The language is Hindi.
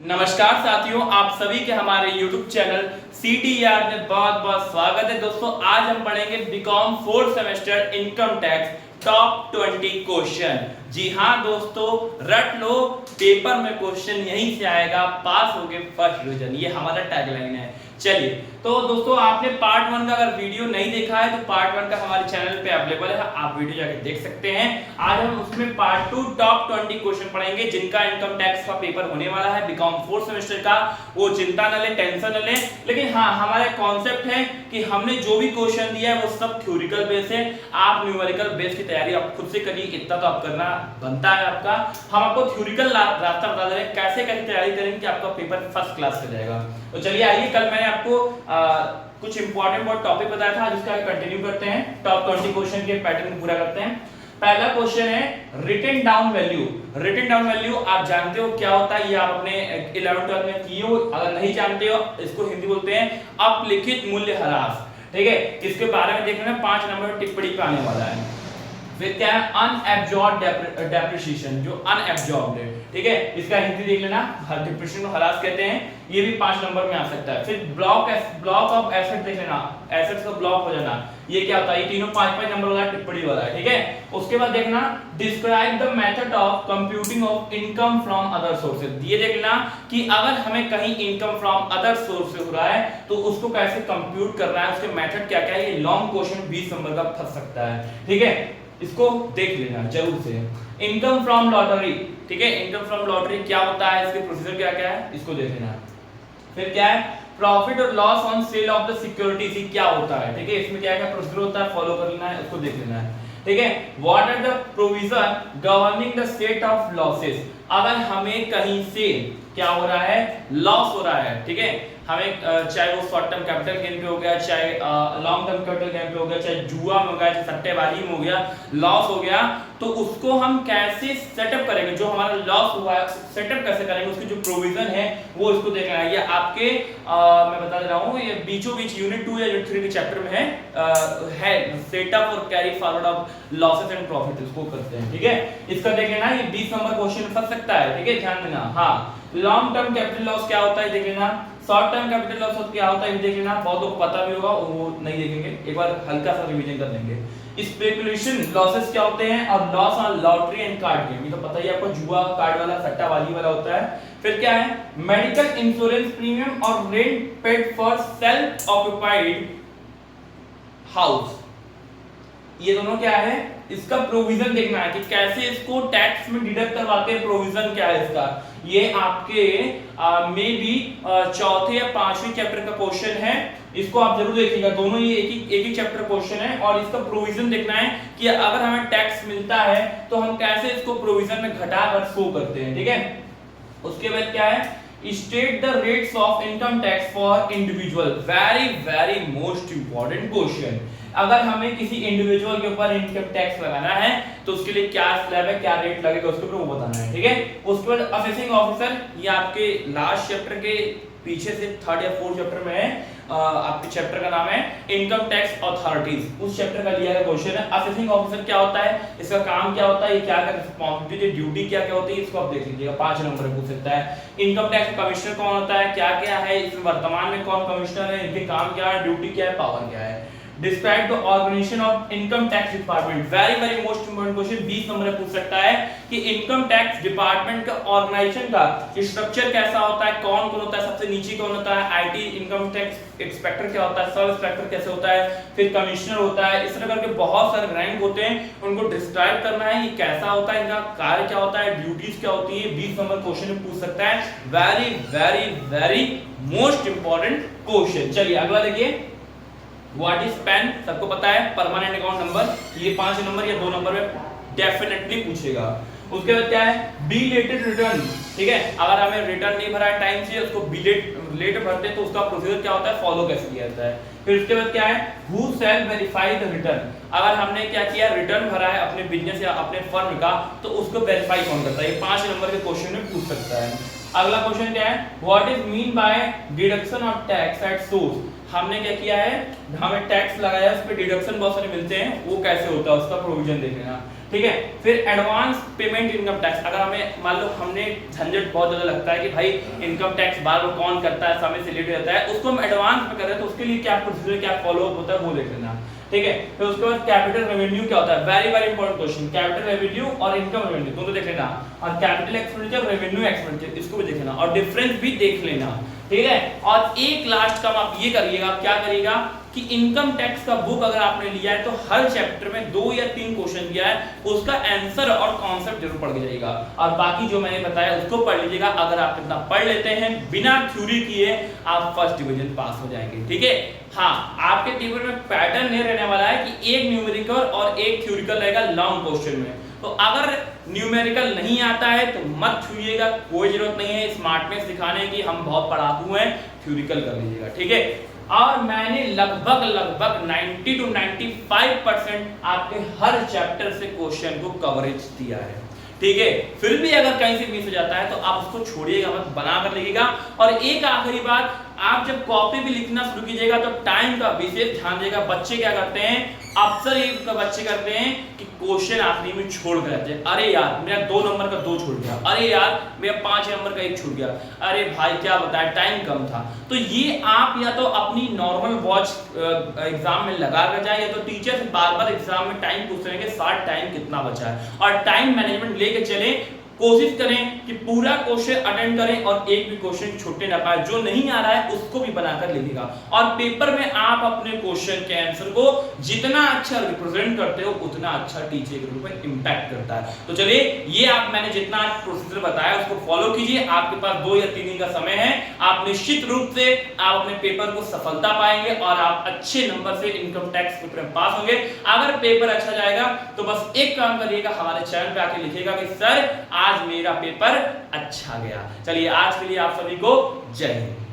नमस्कार साथियों, आप सभी के हमारे YouTube चैनल CTR में बहुत बहुत स्वागत है। दोस्तों आज हम पढ़ेंगे BCom 4th semester income tax top 20 question. जी हाँ दोस्तों, रट लो, पेपर में क्वेश्चन यहीं से आएगा, पास होगे फर्स्ट डिवीजन, ये हमारा टैगलाइन है। चलिए तो दोस्तों, आपने पार्ट 1 का अगर वीडियो नहीं देखा है तो पार्ट 1 का हमारे चैनल पे अवेलेबल है, आप वीडियो जाके देख सकते हैं। आज हम उसमें पार्ट 2 टॉप 20 क्वेश्चन पढ़ेंगे जिनका इनकम टैक्स का पेपर होने वाला है बीकॉम 4th सेमेस्टर का। वो चिंता न ले, टेंशन न ले, लेकिन हाँ हमारा कॉन्सेप्ट है कि हमने जो भी क्वेश्चन दिया है वो सब थ्योरिकल बेस है। आप न्यूमेरिकल बेस की तैयारी आप खुद से करिए, इतना तो आप करना बनता है आपका। हम आपको थ्योरिकल रास्ता बता दे रहे हैं कैसे कैसे तैयारी करेंगे कि आपका पेपर फर्स्ट क्लास का जाएगा। तो चलिए आइए, कल मैंने आपको कुछ इंपॉर्टेंट बहुत टॉपिक बताया था, जिसका कंटिन्यू करते हैं, टॉप 20 क्वेश्चन के पैटर्न पूरा करते हैं। पहला क्वेश्चन है written down value. Written down value आप जानते हो क्या होता है, ये आप अपने 11th 12th में किए हो। अगर नहीं जानते हो, इसको हिंदी बोलते हैं अपलिखित मूल्य ह्रास। ठीक है, इसके बारे में देखना 5 नंबर टिप्पणी पे आने वाला है। फिर क्या है अनएब्जॉर्ब्ड डेप्रिसिएशन, जो अनएब्जॉर्ब्ड है। ठीक है, इसका हिंदी देख लेना, डिप्रिसिएशन को ह्रास कहते हैं, ये भी 5 नंबर में आ सकता है। फिर ब्लॉक ऑफ एसेट देख लेना, एसेट्स का ब्लॉक हो जाना, ये क्या होता है, ये तीनों 5-5 नंबर वाला टिप्पणी वाला है। ठीक है, उसके बाद देखना describe the method of computing of income from other sources. ये देख लेना कि अगर हमें कहीं इनकम फ्रॉम अदर सोर्स से हो रहा है तो उसको कैसे कंप्यूट करना है, उसके मेथड क्या क्या है। ये लॉन्ग क्वेश्चन 20 नंबर का फंस सकता है। ठीक है, इसको देख लेना जरूर से। इनकम फ्रॉम लॉटरी, ठीक है, इनकम फ्रॉम लॉटरी क्या होता है, इसके प्रोसीजर क्या क्या है, इसको देख लेना। फिर क्या है प्रॉफिट और loss on sale of the securities, क्या होता है। ठीक है, इसमें क्या क्या प्रोसीजर होता है, फॉलो कर लेना है, उसको देख लेना है। ठीक है, what are the provision governing the set off losses. अगर हमें कहीं से क्या हो रहा है, लॉस हो रहा है, ठीक है, हमें चाहे वो शॉर्ट टर्म कैपिटल गेन पे हो गया, चाहे लॉन्ग टर्म कैपिटल गेन पे हो गया, चाहे जुआ में हो गया, चाहे सट्टेबाजी में हो गया, लॉस हो गया, तो उसको हम कैसे सेटअप करेंगे, जो हमारा लॉस हुआ है सेटअप कैसे करेंगे, उसकी जो प्रोविजन है वो इसको देखना है। ये आपके मैं बता दे रहा हूँ, ये बीचों बीच यूनिट 2 या यूनिट 3 के चैप्टर में है सेटअप और carry forward of losses and profit, इसको करते हैं। ठीक है, इसका देख लेना, ये 20 नंबर क्वेश्चन फंस सकता है। ठीक है, ध्यान देना। हाँ, लॉन्ग टर्म कैपिटल लॉस क्या होता है देख लेना, शॉर्ट टर्म कैपिटल लॉस क्या होता है ये देख लेना, बहुत लोगों को पता भी होगा, वो नहीं देखेंगे, एक बार हल्का सा रिवीजन कर लेंगे। स्पेकुलेशन लॉसेस क्या होते हैं, और loss on lottery and card game, ये तो पता ही है आपको, जुआ कार्ड वाला सट्टाबाजी वाला होता है। फिर क्या है मेडिकल इंश्योरेंस प्रीमियम और rent paid for self occupied house, ये दोनों क्या है, इसका प्रोविजन देखना है कि कैसे इसको टैक्स में डिडक्ट करवाते हैं, प्रोविजन क्या है इसका। ये आपके मे बी 4th या 5वें चैप्टर का क्वेश्चन है, इसको आप जरूर देखिएगा, दोनों ये एक ही चैप्टर क्वेश्चन है। और इसका प्रोविजन देखना है कि अगर हमें टैक्स मिलता है तो हम कैसे इसको प्रोविजन में घटाकर शो करते हैं। ठीक है, उसके बाद क्या है state the rates of income tax for individual, very very most important question. अगर हमें किसी इंडिविजुअल के ऊपर इनकम टैक्स लगाना है तो उसके लिए क्या स्लैब है, क्या रेट लगेगा, उसके ऊपर वो बताना है। ठीक है, उसके बाद असेसिंग ऑफिसर, ये आपके लास्ट चैप्टर के पीछे से 3rd या 4th चैप्टर में है, आपके चैप्टर का नाम है इनकम टैक्स अथॉरिटीज, उस चैप्टर का लिया गया क्वेश्चन है। असेसिंग ऑफिसर क्या होता है, इसका काम क्या होता है, ये क्या क्या रिस्पांसिबिलिटी ड्यूटी क्या क्या होती है, इसको आप देख लीजिएगा, 5 नंबर में पूछ सकता है। इनकम टैक्स कमिश्नर कौन होता है, क्या क्या है, इसमें वर्तमान में कौन कमिश्नर है, इनके काम क्या है, ड्यूटी क्या है, पावर क्या है। Describe the organisation of income tax department, very very most important question, 20 number में पूछ सकता है कि इनकम टैक्स डिपार्टमेंट का ऑर्गेनाइजेशन का स्ट्रक्चर कैसा होता है, कौन कौन होता है, सबसे नीचे कौन होता है, आईटी इनकम टैक्स इंस्पेक्टर क्या होता है, सब इंस्पेक्टर कैसे होता है, फिर कमिश्नर होता है, इस तरह करके बहुत सारे रैंक होते हैं, उनको डिस्क्राइब करना है, ये कैसा होता है, इनका कार्य क्या होता है, ड्यूटीज क्या होती है, 20 नंबर क्वेश्चन में पूछ सकता है। Very very very most important question. चलिए अगला देखिए, व्हाट इज पैन, सबको पता है, परमानेंट अकाउंट नंबर, ये 5 नंबर या 2 नंबर में डेफिनेटली पूछेगा। उसके बाद क्या है बिलेटेड रिटर्न, ठीक है, अगर हमें रिटर्न नहीं भरा है टाइम से, उसको लेट भरते हैं तो उसका प्रोसीजर क्या होता है, फॉलो कैसे किया जाता है। फिर उसके बाद क्या है who shell verify the return, अगर हमने क्या किया रिटर्न भरा है अपने बिजनेस या अपने फर्म का, तो उसको वेरीफाई कौन करता है, ये 5 नंबर के क्वेश्चन में पूछ सकता है। अगला क्वेश्चन क्या है what is mean by deduction of tax at source, हमने क्या किया है, हमें टैक्स लगाया है, उस पे डिडक्शन बहुत सारे मिलते हैं, वो कैसे होता है उसका प्रोविजन देख लेना। ठीक है। फिर एडवांस पेमेंट इनकम टैक्स, अगर हमें मान लो हमने झंझट बहुत ज्यादा लगता है कि भाई इनकम टैक्स बार बार कौन करता है, समय से लेट हो जाता है, उसको हम एडवांस में कर रहे हैं तो उसके लिए क्या प्रोसीजर, क्या फॉलो अप होता है वो देख लेना, ठीक है। फिर उसके बाद कैपिटल रेवेन्यू क्या होता है, very very important question, capital revenue और इनकम रेवेन्यू दोनों देख लेना, और कैपिटल एक्सपेंडिचर, रेवेन्यू एक्सपेंडिचर इसको भी देख लेना और डिफरेंस भी देख लेना, ठीक है। और एक लास्ट काम आप ये करिएगा, क्या करिएगा कि इनकम टैक्स का बुक अगर आपने लिया है तो हर चैप्टर में 2 या 3 क्वेश्चन दिया है, उसका आंसर और कॉन्सेप्ट जरूर पढ़ के जाइएगा, और बाकी जो मैंने बताया उसको पढ़ लीजिएगा। अगर आप इतना पढ़ लेते हैं बिना थ्योरी किए, आप फर्स्ट डिवीजन पास हो जाएंगे, ठीक है। हाँ, आपके पेपर में पैटर्न ये रहने वाला है कि एक न्यूमेरिकल और एक थ्योरिकल रहेगा लॉन्ग क्वेश्चन में, तो अगर न्यूमेरिकल नहीं आता है तो मत छूइएगा, कोई जरूरत नहीं है स्मार्टनेस दिखाने की, हम बहुत पढ़ाकू हैं, थ्योरिकल कर लीजिएगा, ठीक है। और मैंने लगभग 90 to 95% आपके हर चैप्टर से क्वेश्चन को कवरेज दिया है, ठीक है। फिर भी अगर कहीं से मिस हो जाता है तो आप उसको छोड़िएगा मत, बना कर लिखिएगा। और एक आखिरी बात, आप जब कॉपी भी लिखना शुरू कीजिएगा तो टाइम का विशेष ध्यान देगा। बच्चे क्या करते हैं, अक्सर ये बच्चे करते हैं कि क्वेश्चन आखिरी में छोड़ कर जाते हैं, अरे यार मेरा 2 नंबर का 2 छूट गया, अरे यार मेरा 5 नंबर का 1 छूट गया, अरे भाई क्या बताएं टाइम कम था। तो ये आप या तो अपनी नॉर्मल वॉच एग्जाम में लगा कर जाए, या तो टीचर से बार बार एग्जाम में टाइम पूछ रहे हैं कि साथ टाइम कितना बचा है, और टाइम मैनेजमेंट लेके चले। कोशिश करें कि पूरा क्वेश्चन अटेंड करें और एक भी क्वेश्चन छूटने ना पाए, जो नहीं आ रहा है उसको भी बनाकर लिखिएगा। और पेपर में आप अपने क्वेश्चन के आंसर को जितना अच्छा रिप्रेजेंट करते हो उतना अच्छा टीचर के रूप में इंपैक्ट करता है। तो चलिए, ये आप मैंने जितना प्रोसीजर बताया उसको फॉलो कीजिए, आपके पास 2 या 3 दिन का समय है, आप निश्चित रूप से आप अपने पेपर को सफलता पाएंगे और आप अच्छे नंबर से इनकम टैक्स पेपर में पास होंगे। अगर पेपर अच्छा जाएगा तो बस एक काम करिएगा, हमारे चैनल पे आके लिखिएगा कि सर आज मेरा पेपर अच्छा गया। चलिए आज के लिए आप सभी को जय हिंद।